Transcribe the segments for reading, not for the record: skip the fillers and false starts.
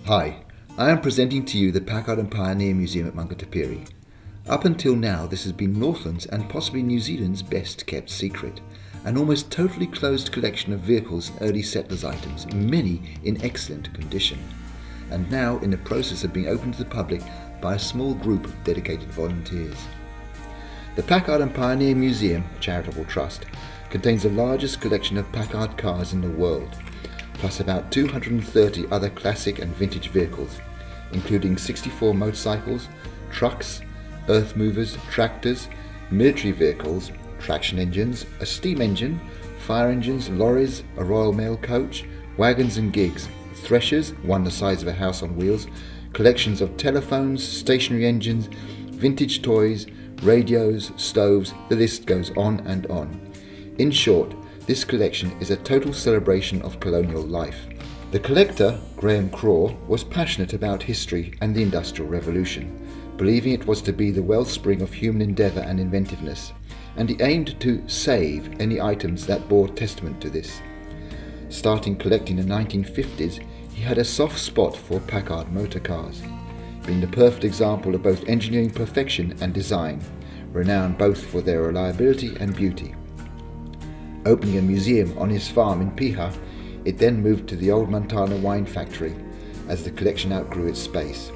Hi, I am presenting to you the Packard Pioneer Museum at Maungatapere. Up until now, this has been Northland's and possibly New Zealand's best kept secret, an almost totally closed collection of vehicles and early settlers' items, many in excellent condition, and now in the process of being opened to the public by a small group of dedicated volunteers. The Packard Pioneer Museum, a charitable trust, contains the largest collection of Packard cars in the world, plus about 230 other classic and vintage vehicles, including 64 motorcycles, trucks, earth movers, tractors, military vehicles, traction engines, a steam engine, fire engines, lorries, a Royal Mail coach, wagons and gigs, threshers, one the size of a house on wheels, collections of telephones, stationary engines, vintage toys, radios, stoves, the list goes on and on. In short, this collection is a total celebration of colonial life. The collector, Graham Craw, was passionate about history and the Industrial Revolution, believing it was to be the wellspring of human endeavour and inventiveness, and he aimed to save any items that bore testament to this. Starting collecting in the 1950s, he had a soft spot for Packard motor cars, being the perfect example of both engineering perfection and design, renowned both for their reliability and beauty. Opening a museum on his farm in Piha, it then moved to the old Montana wine factory as the collection outgrew its space.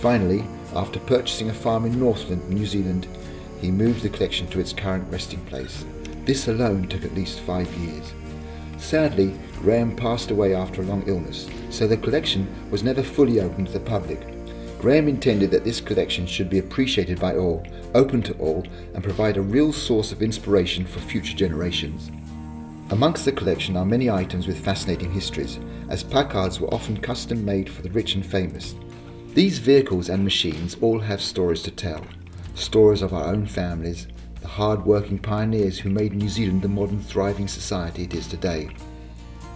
Finally, after purchasing a farm in Northland, New Zealand, he moved the collection to its current resting place. This alone took at least 5 years. Sadly, Graham passed away after a long illness, so the collection was never fully open to the public. Graham intended that this collection should be appreciated by all, open to all, and provide a real source of inspiration for future generations. Amongst the collection are many items with fascinating histories, as Packards were often custom made for the rich and famous. These vehicles and machines all have stories to tell, stories of our own families, the hard-working pioneers who made New Zealand the modern thriving society it is today.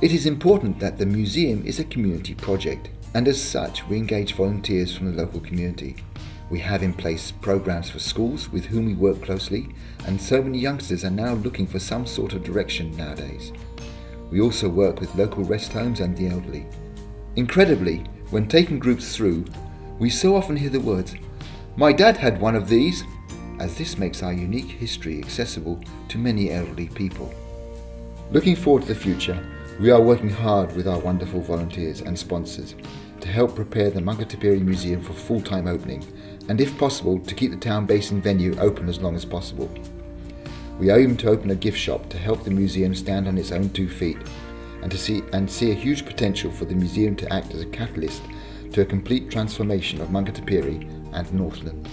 It is important that the museum is a community project, and as such we engage volunteers from the local community. We have in place programs for schools with whom we work closely, and so many youngsters are now looking for some sort of direction nowadays. We also work with local rest homes and the elderly. Incredibly, when taking groups through, we so often hear the words, "My dad had one of these," as this makes our unique history accessible to many elderly people. Looking forward to the future, we are working hard with our wonderful volunteers and sponsors to help prepare the Maungatapere Museum for full-time opening, and if possible to keep the town-based venue open as long as possible. We aim to open a gift shop to help the museum stand on its own 2 feet, and see a huge potential for the museum to act as a catalyst to a complete transformation of Maungatapere and Northland.